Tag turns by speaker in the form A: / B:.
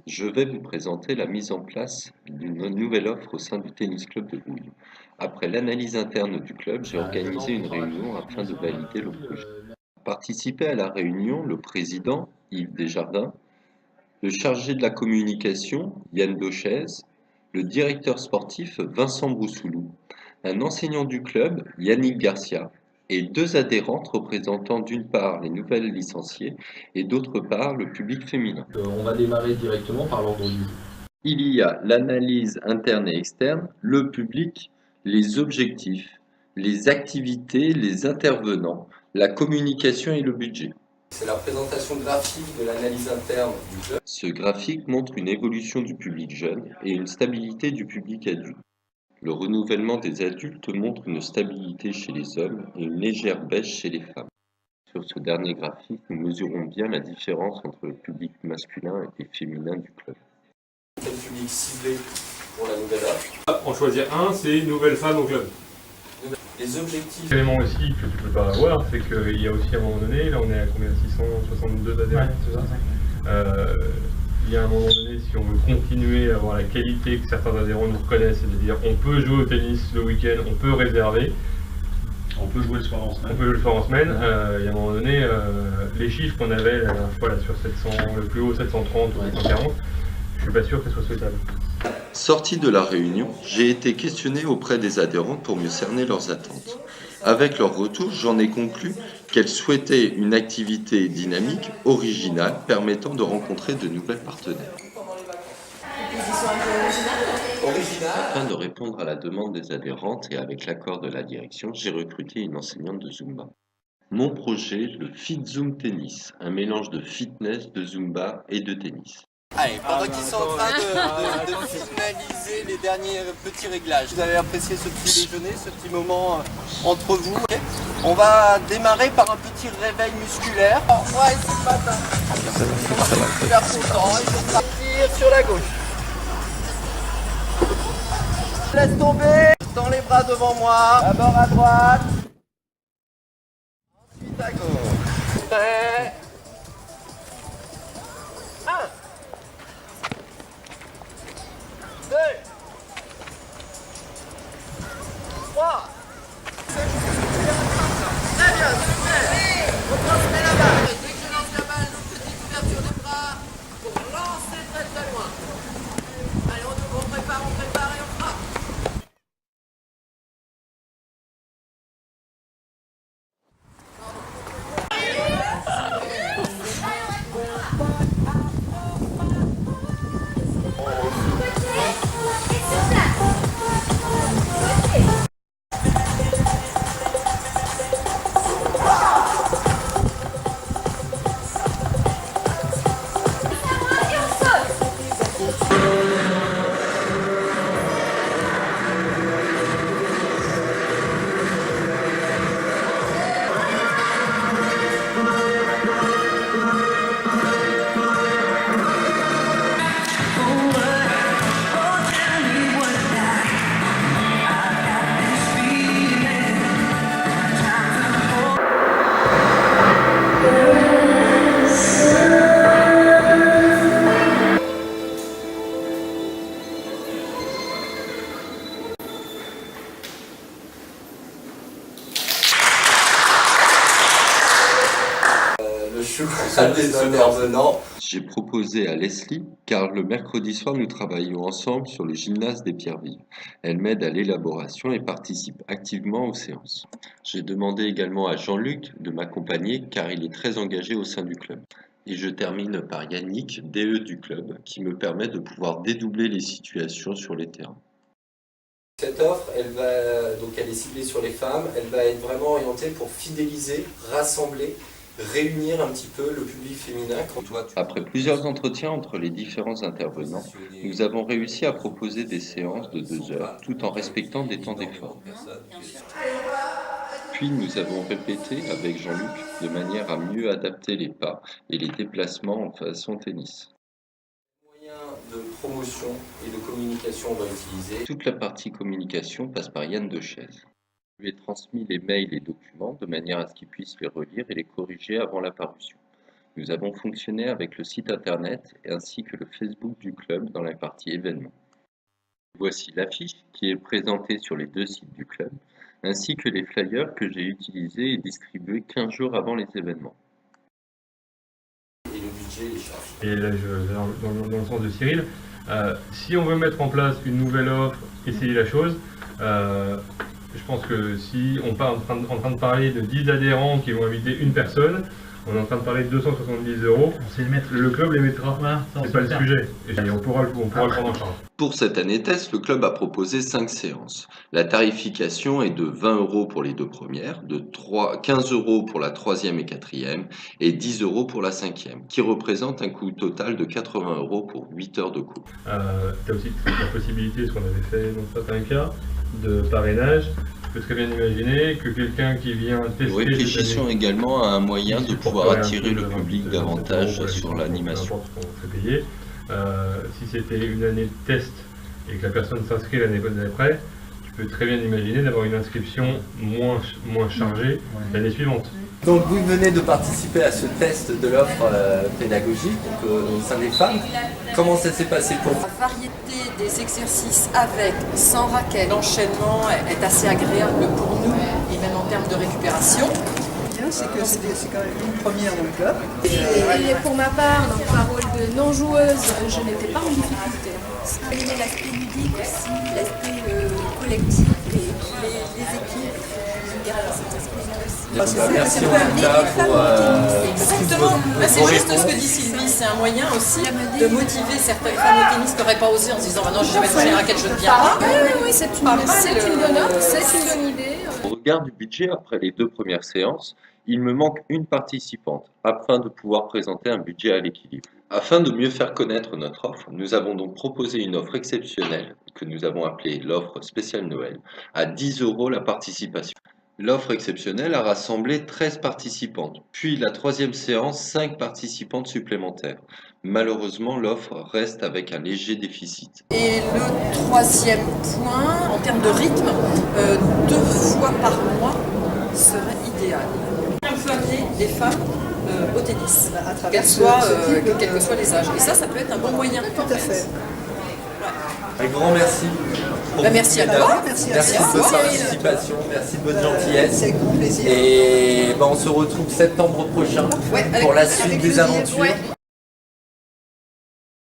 A: Je vais vous présenter la mise en place d'une nouvelle offre au sein du Tennis Club de Houille. Après l'analyse interne du club, j'ai organisé une réunion afin de valider le projet. Participaient à la réunion le président Yves Desjardins, le chargé de la communication Yann Dochez, le directeur sportif Vincent Broussoulou, un enseignant du club Yannick Garcia et deux adhérentes représentant d'une part les nouvelles licenciées et d'autre part le public féminin.
B: On va démarrer directement par l'ordre du jour.
A: Il y a l'analyse interne et externe, le public, les objectifs, les activités, les intervenants, la communication et le budget.
C: C'est la présentation graphique de l'analyse interne du club.
A: Ce graphique montre une évolution du public jeune et une stabilité du public adulte. Le renouvellement des adultes montre une stabilité chez les hommes et une légère baisse chez les femmes. Sur ce dernier graphique, nous mesurons bien la différence entre le public masculin et féminin du club.
C: Quel public ciblé pour la nouvelle offre?
D: En choisir un, c'est nouvelle femme au club.
C: Les objectifs.
D: L'élément aussi que tu peux pas avoir, c'est qu'il y a aussi à un moment donné, là on est à combien, 662 adhérents.
E: Ouais, c'est ça.
D: Il y a un moment donné, si on veut continuer à avoir la qualité que certains adhérents nous reconnaissent, c'est-à-dire on peut jouer au tennis le week-end, on peut réserver,
E: On peut jouer le soir en semaine.
D: on peut le faire en semaine. Il y a un moment donné, les chiffres qu'on avait la dernière fois là, sur 700, le plus haut 730 ou 740, je suis pas sûr que ce soit souhaitable.
A: Sorti de la réunion, j'ai été questionné auprès des adhérents pour mieux cerner leurs attentes. Avec leur retour, j'en ai conclu qu'elles souhaitaient une activité dynamique, originale, permettant de rencontrer de nouvelles partenaires. Afin de répondre à la demande des adhérentes et avec l'accord de la direction, j'ai recruté une enseignante de Zumba. Mon projet, le Fit Zoom Tennis, un mélange de fitness, de Zumba et de tennis.
C: Allez, pendant qu'ils sont en train de finaliser les derniers petits réglages, vous avez apprécié ce petit déjeuner, ce petit moment entre vous. Okay, on va démarrer par un petit réveil musculaire. Ouais, c'est le matin. Super content. Je vais partir sur la gauche. Laisse tomber. Tends les bras devant moi. D'abord à droite. Ensuite à gauche. Prêt. 1. 2, 3. Très bien, super. Retransmets la balle. Dès que je lance la balle, une petite ouverture des bras pour lancer très très loin. Allez, on prépare et on frappe. Le chou à des intervenants.
A: J'ai proposé à Leslie, car le mercredi soir nous travaillons ensemble sur le gymnase des Pierres-Vives. Elle m'aide à l'élaboration et participe activement aux séances. J'ai demandé également à Jean-Luc de m'accompagner car il est très engagé au sein du club. Et je termine par Yannick, DE du club, qui me permet de pouvoir dédoubler les situations sur les terrains.
C: Cette offre, elle est ciblée sur les femmes, elle va être vraiment orientée pour fidéliser, rassembler, réunir un petit peu le public féminin.
A: Après plusieurs entretiens entre les différents intervenants, nous avons réussi à proposer des séances de 2 heures tout en respectant des temps d'effort. Puis nous avons répété avec Jean-Luc de manière à mieux adapter les pas et les déplacements en façon tennis.
C: Moyens de promotion et de communication on va utiliser.
A: Toute la partie communication passe par Yann Dochez. Je lui ai transmis les mails et documents de manière à ce qu'il puisse les relire et les corriger avant la parution. Nous avons fonctionné avec le site internet ainsi que le Facebook du club dans la partie événements. Voici l'affiche qui est présentée sur les 2 sites du club, ainsi que les flyers que j'ai utilisés et distribués 15 jours avant les événements.
C: Et le budget, les charges.
D: Et là, je vais dans le sens de Cyril. Si on veut mettre en place une nouvelle offre, essayer la chose, je pense que si on part en train de parler de 10 adhérents qui vont inviter une personne, on est en train de parler de 270 €. Le club les mettra. C'est pas le sujet. Et on pourra le prendre en charge.
A: Pour cette année test, le club a proposé 5 séances. La tarification est de 20 € pour les 2 premières, de 15 € pour la 3e et 4e et 10 € pour la 5e, qui représente un coût total de 80 € pour 8 heures de cours.
D: Tu as aussi la possibilité, ce qu'on avait fait dans certains cas, de parrainage. Je peux très bien imaginer que quelqu'un qui vient tester...
A: Nous réfléchissons également à un moyen de pouvoir attirer le public
D: de
A: davantage sur l'animation.
D: Si c'était une année de test et que la personne s'inscrit l'année d'après, tu peux très bien imaginer d'avoir une inscription moins chargée l'année suivante.
C: Donc vous venez de participer à ce test de l'offre pédagogique au sein des femmes. Comment ça s'est passé pour vous?
F: La variété des exercices avec, sans raquette, l'enchaînement est assez agréable pour nous et même en termes de récupération.
G: C'est que c'est quand même une première dans le club.
H: Et pour ma part, dans ma rôle de non-joueuse, je n'étais pas en difficulté.
I: Il y a l'aspect ludique aussi, l'aspect collectif et les équipes. J'aime bien cet aspect-là aussi.
C: Merci en tout cas pour
F: Exactement. C'est juste ce que dit Sylvie, c'est un moyen aussi de motiver certaines femmes au tennis qui n'auraient pas osé en se disant bah non, j'ai jamais touché les raquettes, je ne viens pas.
H: Oui, c'est une bonne offre, c'est une bonne idée.
A: Au regard du budget, après les 2 premières séances, il me manque une participante afin de pouvoir présenter un budget à l'équilibre. Afin de mieux faire connaître notre offre, nous avons donc proposé une offre exceptionnelle que nous avons appelée l'offre spéciale Noël, à 10 € la participation. L'offre exceptionnelle a rassemblé 13 participantes, puis la 3e séance 5 participantes supplémentaires. Malheureusement, l'offre reste avec un léger déficit.
F: Et le 3e point, en termes de rythme, 2 fois par mois serait idéal. On peut amener des femmes au tennis, quel que soient les âges. Et ça peut être un bon moyen.
G: Tout à fait.
C: un grand merci.
F: Merci à toi.
C: Merci de votre participation, merci de votre gentillesse.
G: C'est grand plaisir.
C: Et on se retrouve septembre prochain pour la suite des aventures.